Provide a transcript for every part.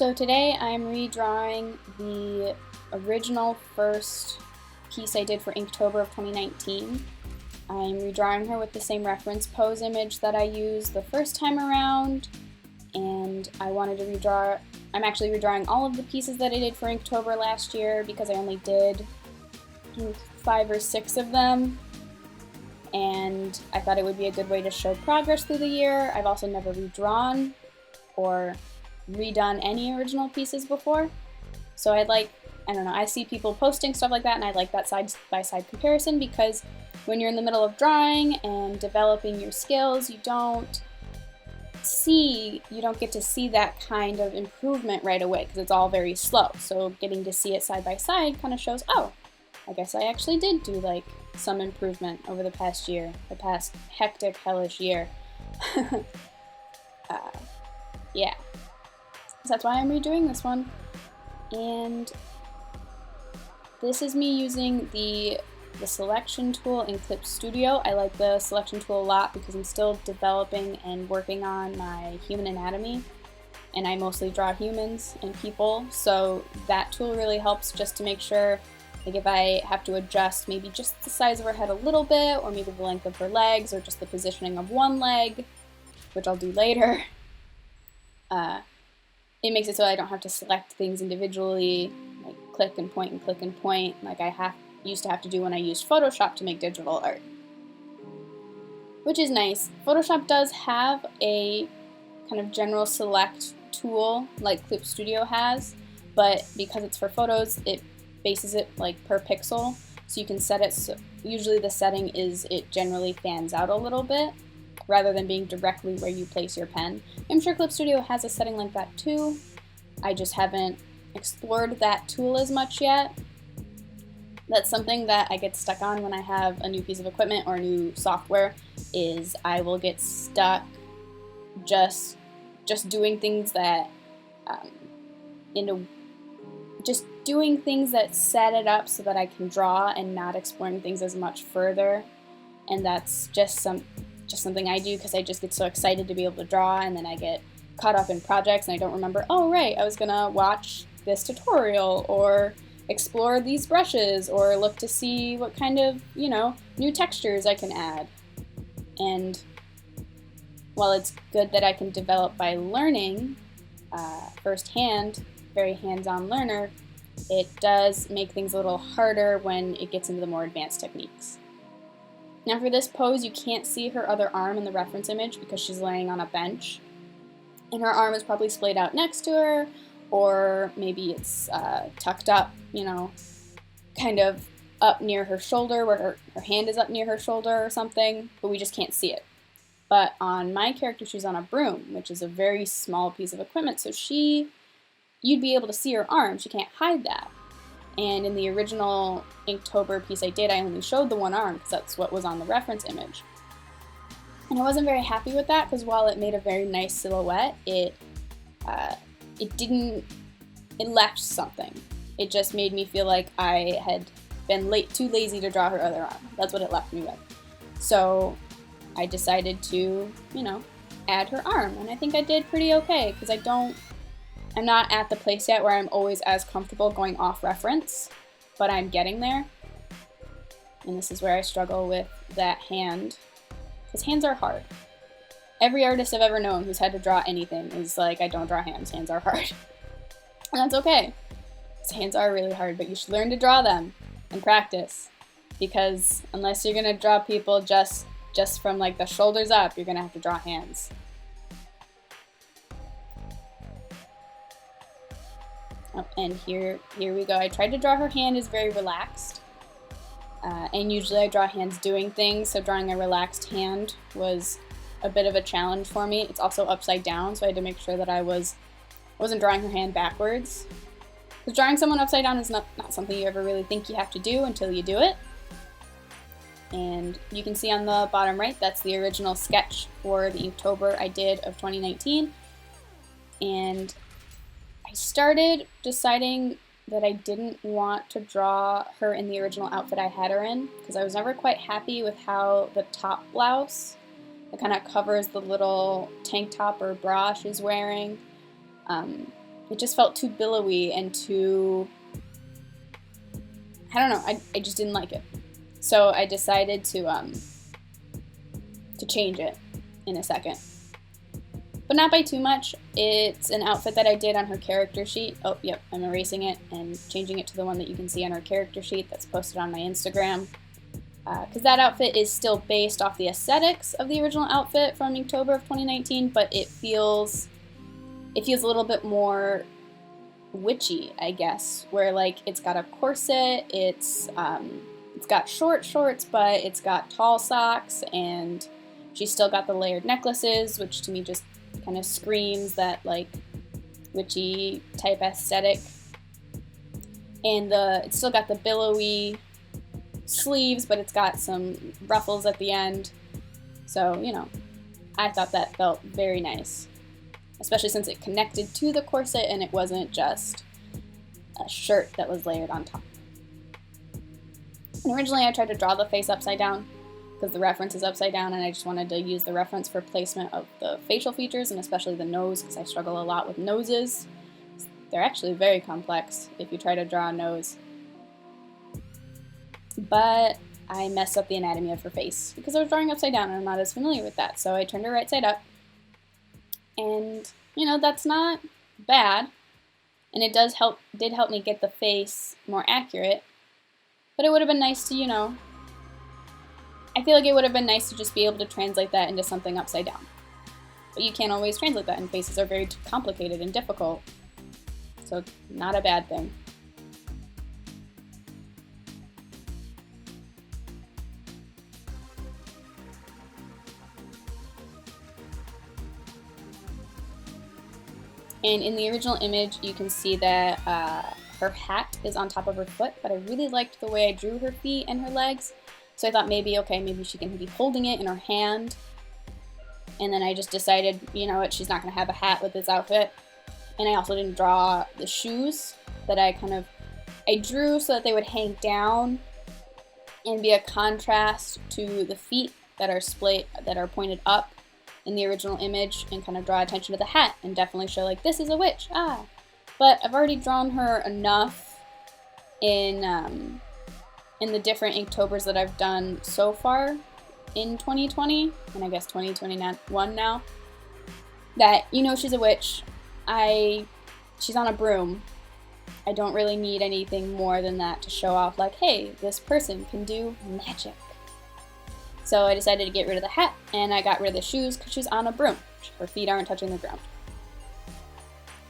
So today I'm redrawing the original first piece I did for Inktober of 2019. I'm redrawing her with the same reference pose image that I used the first time around, and I wanted to I'm actually redrawing all of the pieces that I did for Inktober last year because I only did 5 or 6 of them, and I thought it would be a good way to show progress through the year. I've also never redrawn or redone any original pieces before, so I don't know, I see people posting stuff like that, and I like that side-by-side comparison because when you're in the middle of drawing and developing your skills, you don't get to see that kind of improvement right away because it's all very slow. So getting to see it side by side kind of shows, oh, I guess I actually did do like some improvement over the past year, the past hectic, hellish year. Yeah. So that's why I'm redoing this one. And this is me using the selection tool in Clip Studio. I like the selection tool a lot because I'm still developing and working on my human anatomy, and I mostly draw humans and people, so that tool really helps just to make sure, like if I have to adjust maybe just the size of her head a little bit, or maybe the length of her legs, or just the positioning of one leg, which I'll do later, it makes it so I don't have to select things individually, like click and point, like I used to have to do when I used Photoshop to make digital art. Which is nice. Photoshop does have a kind of general select tool like Clip Studio has, but because it's for photos, it bases it like per pixel, so you can set it, so usually the setting is it generally fans out a little bit, rather than being directly where you place your pen. I'm sure Clip Studio has a setting like that too. I just haven't explored that tool as much yet. That's something that I get stuck on when I have a new piece of equipment or new software, is I will get stuck just doing things that just doing things that set it up so that I can draw and not exploring things as much further. And that's just something I do because I just get so excited to be able to draw, and then I get caught up in projects and I don't remember, oh right, I was gonna watch this tutorial or explore these brushes or look to see what kind of, new textures I can add. And while it's good that I can develop by learning firsthand, very hands-on learner, it does make things a little harder when it gets into the more advanced techniques. Now for this pose, you can't see her other arm in the reference image because she's laying on a bench, and her arm is probably splayed out next to her, or maybe it's tucked up, kind of up near her shoulder, where her hand is up near her shoulder or something, but we just can't see it. But on my character, she's on a broom, which is a very small piece of equipment, so you'd be able to see her arm. She can't hide that. And in the original Inktober piece I did, I only showed the one arm because that's what was on the reference image. And I wasn't very happy with that because while it made a very nice silhouette, it left something. It just made me feel like I had been too lazy to draw her other arm. That's what it left me with. So I decided to, add her arm, and I think I did pretty okay because I'm not at the place yet where I'm always as comfortable going off reference, but I'm getting there. And this is where I struggle with that hand, because hands are hard. Every artist I've ever known who's had to draw anything is like, I don't draw hands, hands are hard. And that's okay, because hands are really hard, but you should learn to draw them and practice, because unless you're gonna draw people just from like the shoulders up, you're gonna have to draw hands. Oh, and here we go. I tried to draw her hand is very relaxed, and usually I draw hands doing things, so drawing a relaxed hand was a bit of a challenge for me. It's also upside down, so I had to make sure that I wasn't drawing her hand backwards. Because drawing someone upside down is not something you ever really think you have to do until you do it. And you can see on the bottom right, that's the original sketch for the Inktober I did of 2019. And I started deciding that I didn't want to draw her in the original outfit I had her in, because I was never quite happy with how the top blouse that kind of covers the little tank top or bra she's wearing it just felt too billowy and too, I don't know, I just didn't like it. So I decided to change it in a second. But not by too much. It's an outfit that I did on her character sheet. Oh, yep, I'm erasing it and changing it to the one that you can see on her character sheet that's posted on my Instagram. Because that outfit is still based off the aesthetics of the original outfit from October of 2019, but it feels a little bit more witchy, I guess, where like it's got a corset, it's got short shorts, but it's got tall socks, and she's still got the layered necklaces, which to me just kind of screams that like witchy type aesthetic. And it's still got the billowy sleeves, but it's got some ruffles at the end. So, you know, I thought that felt very nice, especially since it connected to the corset and it wasn't just a shirt that was layered on top. And originally I tried to draw the face upside down because the reference is upside down, and I just wanted to use the reference for placement of the facial features, and especially the nose, because I struggle a lot with noses. They're actually very complex if you try to draw a nose. But I messed up the anatomy of her face because I was drawing upside down and I'm not as familiar with that. So I turned her right side up. And, you know, that's not bad. And it did help me get the face more accurate. But it would have been nice to, you know, I feel like it would have been nice to just be able to translate that into something upside down. But you can't always translate that, and faces are very complicated and difficult. So not a bad thing. And in the original image, you can see that her hat is on top of her foot, but I really liked the way I drew her feet and her legs. So I thought maybe she can be holding it in her hand. And then I just decided, you know what, she's not going to have a hat with this outfit. And I also didn't draw the shoes that I drew so that they would hang down and be a contrast to the feet that are pointed up in the original image, and kind of draw attention to the hat and definitely show like, this is a witch, ah. But I've already drawn her enough in the different Inktober's that I've done so far in 2020, and I guess 2021 now, that, you know, she's a witch. She's on a broom. I don't really need anything more than that to show off like, hey, this person can do magic. So I decided to get rid of the hat, and I got rid of the shoes because she's on a broom. Her feet aren't touching the ground.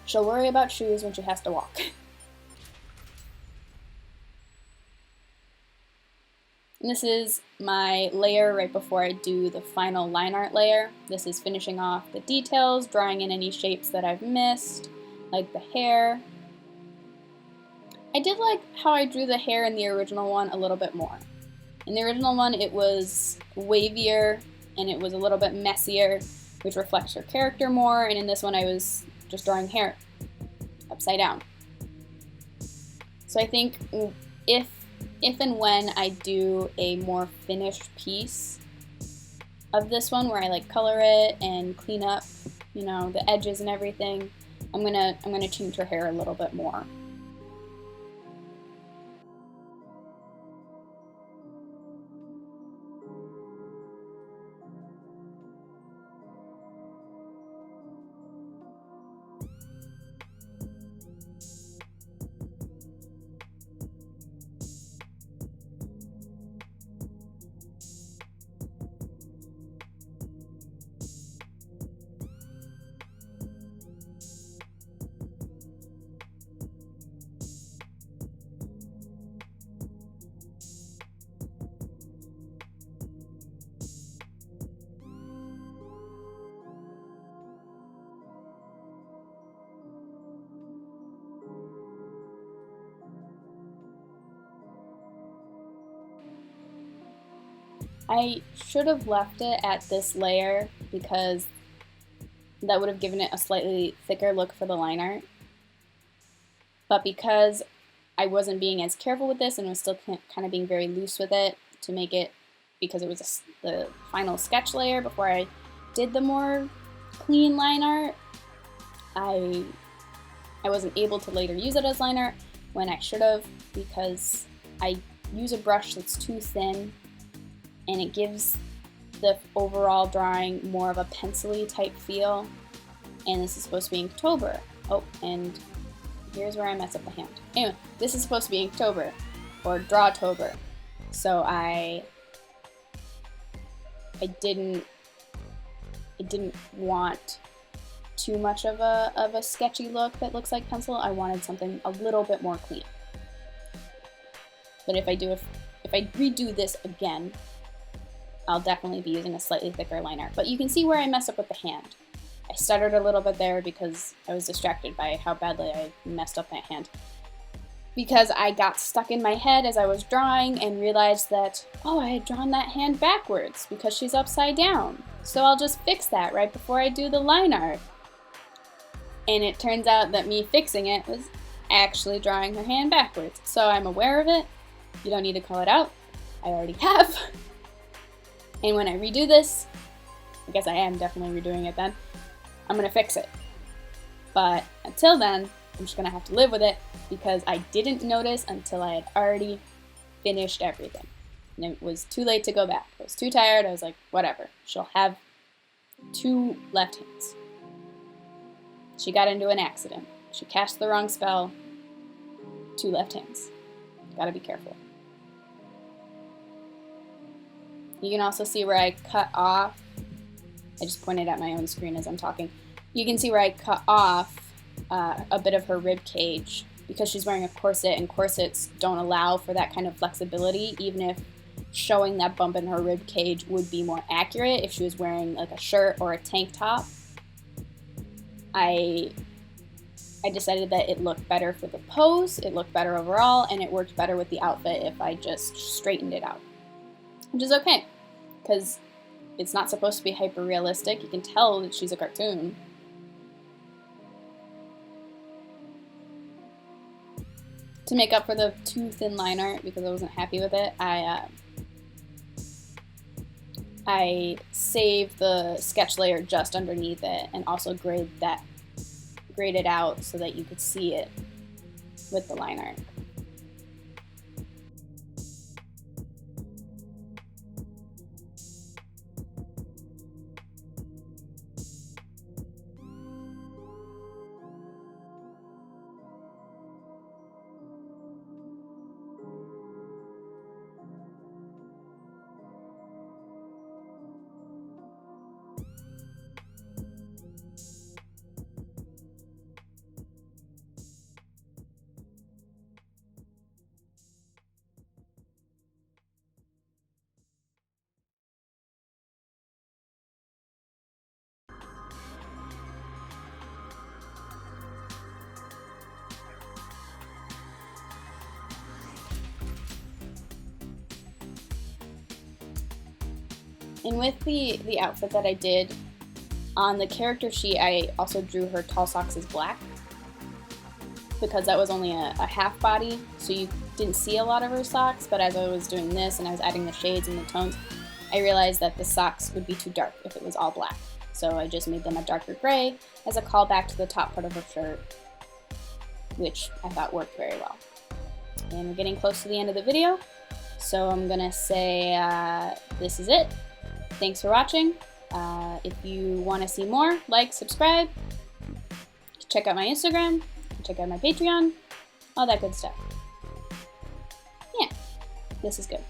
She'll worry about shoes when she has to walk. And this is my layer right before I do the final line art layer. This is finishing off the details, drawing in any shapes that I've missed, like the hair. I did like how I drew the hair in the original one a little bit more. In the original one, it was wavier and it was a little bit messier, which reflects her character more. And in this one, I was just drawing hair upside down. So I think if and when I do a more finished piece of this one, where I like color it and clean up, you know, the edges and everything, I'm gonna change her hair a little bit more. I should have left it at this layer because that would have given it a slightly thicker look for the line art. But because I wasn't being as careful with this and was still kind of being very loose with it to make it, because it was the final sketch layer before I did the more clean line art, I I wasn't able to later use it as liner when I should have, because I use a brush that's too thin and it gives the overall drawing more of a pencil-y type feel. And this is supposed to be Inktober. Oh, and here's where I mess up the hand. Anyway, this is supposed to be Inktober, or Drawtober. So I didn't want too much of a sketchy look that looks like pencil. I wanted something a little bit more clean. But if I redo this again, I'll definitely be using a slightly thicker liner. But you can see where I mess up with the hand. I stuttered a little bit there because I was distracted by how badly I messed up that hand. Because I got stuck in my head as I was drawing and realized that, oh, I had drawn that hand backwards because she's upside down. So I'll just fix that right before I do the line art. And it turns out that me fixing it was actually drawing her hand backwards. So I'm aware of it. You don't need to call it out. I already have. And when I redo this, I guess I am definitely redoing it then, I'm gonna fix it. But until then, I'm just gonna have to live with it because I didn't notice until I had already finished everything. And it was too late to go back. I was too tired. I was like, whatever. She'll have 2 left hands. She got into an accident. She cast the wrong spell. 2 left hands. Gotta be careful. You can also see where I cut off. I just pointed at my own screen as I'm talking. You can see where I cut off a bit of her rib cage because she's wearing a corset, and corsets don't allow for that kind of flexibility, even if showing that bump in her rib cage would be more accurate if she was wearing like a shirt or a tank top. I decided that it looked better for the pose, it looked better overall, and it worked better with the outfit if I just straightened it out. Which is okay, because it's not supposed to be hyper realistic. You can tell that she's a cartoon. To make up for the too thin line art, because I wasn't happy with it, I saved the sketch layer just underneath it and also graded it out so that you could see it with the line art. And with the outfit that I did, on the character sheet I also drew her tall socks as black because that was only a half body, so you didn't see a lot of her socks, but as I was doing this and I was adding the shades and the tones, I realized that the socks would be too dark if it was all black. So I just made them a darker gray as a callback to the top part of her shirt, which I thought worked very well. And we're getting close to the end of the video, so I'm gonna say this is it. Thanks for watching. If you want to see more, like, subscribe, check out my Instagram, check out my Patreon, all that good stuff. Yeah, this is good.